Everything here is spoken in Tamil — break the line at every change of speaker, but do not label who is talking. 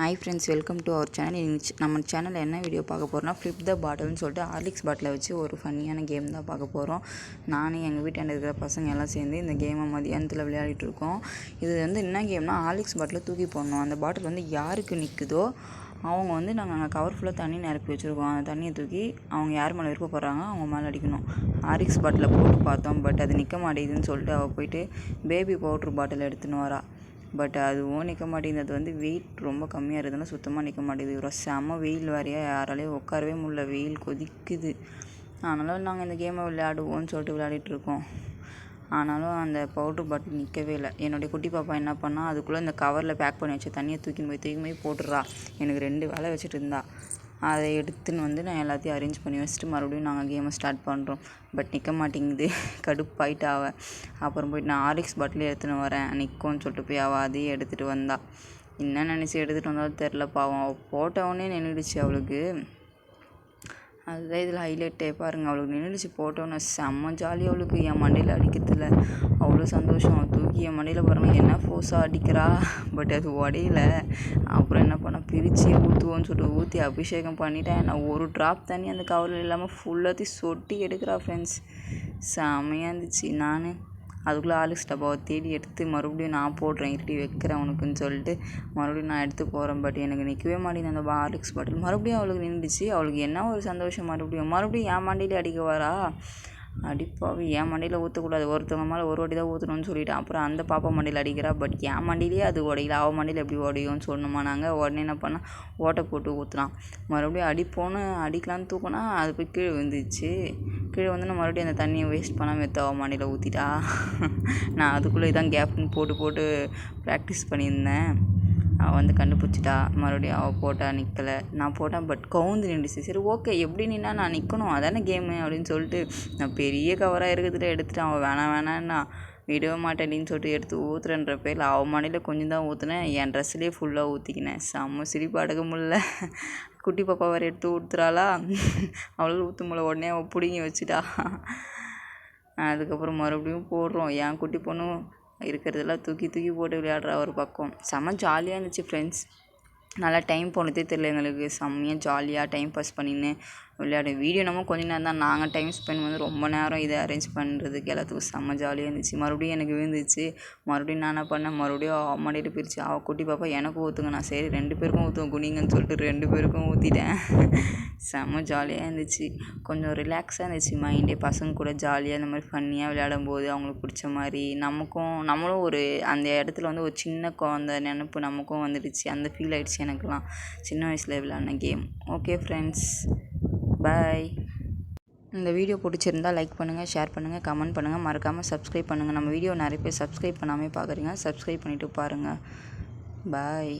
Hi friends, welcome to our channel. நம்ம சேனலில் என்ன வீடியோ பார்க்க போகிறோம்னா, ஃப்ளிப் த பாட்டில்னு சொல்லிட்டு ஹார்லிக்ஸ் பாட்டிலை வச்சு ஒரு ஃபன்னியான கேம் தான் பார்க்க போகிறோம். நானும் எங்கள் வீட்டாண்ட இருக்கிற பசங்க எல்லாம் சேர்ந்து இந்த கேமை மதியானத்தில் விளையாடிட்டுருக்கோம். இது என்ன கேம்னா, ஹார்லிக்ஸ் பாட்டிலை தூக்கி போடணும். அந்த பாட்டில் யாருக்கு நிற்குதோ அவங்க நாங்கள் கவர் ஃபுல்லாக தண்ணி நிரப்பி வச்சுருக்கோம். அந்த தண்ணியை தூக்கி அவங்க யார் மேலே விருப்பப்படுறாங்க அவங்க மேலே அடிக்கணும். ஹார்லிக்ஸ் பாட்டிலை போட்டு பார்த்தோம், பட் அது நிற்க மாட்டேங்குதுன்னு சொல்லிட்டு அவள் போயிட்டு பேபி பவுட்ரு பாட்டில் எடுத்துன்னு வரா. பட் அதுவும் நிற்க மாட்டேங்குது. அது வெயிட் ரொம்ப கம்மியாக இருக்குதுன்னா சுத்தமாக நிற்க மாட்டேங்குது. ஒரு செம்ம வெயில் வேறையா, யாராலையும் உட்காரவே முடியல, வெயில் கொதிக்குது. ஆனாலும் நாங்கள் இந்த கேமை விளையாடுவோம்னு சொல்லிட்டு விளையாடிட்டுருக்கோம். ஆனாலும் அந்த பவுட்ரு பாட்டில் நிற்கவே இல்லை. என்னுடைய குட்டி பாப்பா என்ன பண்ணால், அதுக்குள்ளே இந்த கவரில் பேக் பண்ணி வச்ச தண்ணியை தூக்கி போய் போட்டுடுறா. எனக்கு 2 வேலை வச்சுட்டு இருந்தா. அதை எடுத்துன்னு நான் எல்லாத்தையும் அரேஞ்ச் பண்ணி வச்சுட்டு மறுபடியும் நாங்கள் கேமை ஸ்டார்ட் பண்ணுறோம். பட் நிற்க மாட்டேங்குது. கடுப்பாயிட்டு அவள். அப்புறம் போய்ட்டு நான் ஹார்லிக்ஸ் பாட்டிலே எடுத்துன்னு வரேன், நிற்கும்னு சொல்லிட்டு போய் அவள் அதையும் எடுத்துகிட்டு வந்தா. என்ன நினச்சி எடுத்துகிட்டு வந்தாலும் தெரில, பாவம். அவள் போட்டவொடனே நின்றுடுச்சு அவளுக்கு. அதுதான் இதில் ஹைலைட்டே. பாருங்கள், அவளுக்கு நின்றுடுச்சு போட்டோன்னே. செம்ம ஜாலி அவளுக்கு. என் மண்டையில் அடிக்கிறதுல அவ்வளோ சந்தோஷம். தூக்கி என் மண்டையில் பாருங்கள் என்ன ஃபோர்ஸாக அடிக்கிறா. பட் அது உடையில. அப்புறம் என்ன பண்ண, பிரித்து ஊற்றுவோன்னு சொல்லிட்டு ஊற்றி அபிஷேகம் பண்ணிட்டேன். நான் ஒரு ட்ராப் தண்ணி அந்த கவரில் இல்லாமல் ஃபுல்லாத்தையும் சொட்டி எடுக்கிறா ஃப்ரெண்ட்ஸ். செம்மையாக இருந்துச்சு. அதுக்குள்ளே ஹார்லிக்ஸ் டப்பாவை தேடி எடுத்து மறுபடியும் நான் போடுறேன், இருட்டி வைக்கிறேன் உனக்குன்னு சொல்லிட்டு மறுபடியும் நான் எடுத்து போகிறேன். பட் எனக்கு நிற்கவே மாட்டேங்குது அந்த ஹார்லிக்ஸ் பாட்டில். மறுபடியும் அவளுக்கு நின்றுச்சு. அவளுக்கு என்ன ஒரு சந்தோஷம். மறுபடியும் என் மண்டையிலே அடிக்க வரா. அடிப்பாவி, என் மண்டையில் ஊற்றக்கூடாது, ஒருத்தவங்க மேலே ஒரு வாட்டி தான் ஊற்றணும்னு சொல்லிவிட்டேன். அப்புறம் அந்த பாப்பா மண்டையில் அடிக்கிறா. பட் என் மண்டையிலே அது உடையில, அவள் மண்டையில் எப்படி உடையும்னு சொன்னோமா நாங்கள். உடனே என்ன பண்ணால், ஓட்டை போட்டு ஊற்றுனான். மறுபடியும் அடிப்போன்னு அடிக்கலான்னு தூக்கினா அது போய் கீழே விழுந்துச்சு. கீழே நான் மறுபடியும் அந்த தண்ணியை வேஸ்ட் பண்ணாமல் எடுத்து அவள் மண்டையில் ஊற்றிட்டா. நான் அதுக்குள்ளே இதான் கேப்னு போட்டு ப்ராக்டிஸ் பண்ணியிருந்தேன். அவள் கண்டுபிடிச்சிட்டா. மறுபடியும் அவள் போட்டா, நிற்கலை. நான் போட்டேன், பட் கவுந்து நின்றுச்சு. சரி ஓகே, எப்படி நின்னா நான் நிற்கணும், அதானே கேமு அப்படின்னு சொல்லிட்டு நான் பெரிய கவராக இருக்கிறதுல எடுத்துட்டேன். அவள் வேணான்னா விடவே மாட்டேன்னு சொல்லிட்டு எடுத்து ஊற்றுறன்ற பேரில் அவள் மண்டையில் கொஞ்சம் தான் ஊற்றுனேன். என் ட்ரெஸ்லேயே ஃபுல்லாக ஊற்றிக்கினேன். செம்ம சிரிப்பு அடக்க முடியல. குட்டி பாப்பா வேறு எடுத்து ஊற்றுறாளா, அவளால் ஊற்ற முடியல. உடனே அவள் பிடுங்கி வச்சுட்டா. அதுக்கப்புறம் மறுபடியும் போடுறோம். என் குட்டி பொண்ணும் இருக்கிறதெல்லாம் தூக்கி போட்டு விளையாடுறா ஒரு பக்கம். செம்ம ஜாலியாக இருந்துச்சு ஃப்ரெண்ட்ஸ். நல்லா டைம் போனதே தெரியல எங்களுக்கு. செம்மையாக ஜாலியாக டைம் பாஸ் பண்ணின்னு விளையாடு. வீடியோ நம்ம கொஞ்ச நேரம் தான், நாங்கள் டைம் ஸ்பெண்ட் ரொம்ப நேரம் இதை அரேஞ்ச் பண்ணுறதுக்கு எல்லாத்துக்கும் செம்ம ஜாலியாக இருந்துச்சு. மறுபடியும் எனக்கு விழுந்துச்சு. மறுபடியும் நான் என்ன பண்ணேன், மறுபடியும் மடிட்டு பிரித்து அவள் குட்டி பாப்பா எனக்கு ஊற்றுங்க. நான் சரி 2 பேருக்கும் ஊற்றுவோம் குனிங்கன்னு சொல்லிட்டு 2 பேருக்கும் ஊற்றிட்டேன். செம்ம ஜாலியாக இருந்துச்சு. கொஞ்சம் ரிலாக்ஸாக இருந்துச்சு மைண்டே. பசங்க கூட ஜாலியாக இந்த மாதிரி ஃபன்னியாக விளையாடும் போது அவங்களுக்கு பிடிச்ச மாதிரி நம்மளும் ஒரு அந்த இடத்துல ஒரு சின்ன குழந்த நினப்பு நமக்கும் வந்துடுச்சு. அந்த ஃபீல் ஆகிடுச்சு எனக்குலாம், சின்ன வயசில் விளையாடின கேம். ஓகே ஃப்ரெண்ட்ஸ், பாய். இந்த வீடியோ பிடிச்சிருந்தால் லைக் பண்ணுங்கள், ஷேர் பண்ணுங்கள், கமெண்ட் பண்ணுங்கள், மறக்காமல் சப்ஸ்கிரைப் பண்ணுங்கள். நம்ம வீடியோ நிறைய பேர் சப்ஸ்கிரைப் பண்ணாமல் பார்க்குறீங்க, சப்ஸ்கிரைப் பண்ணிவிட்டு பாருங்கள். பாய்.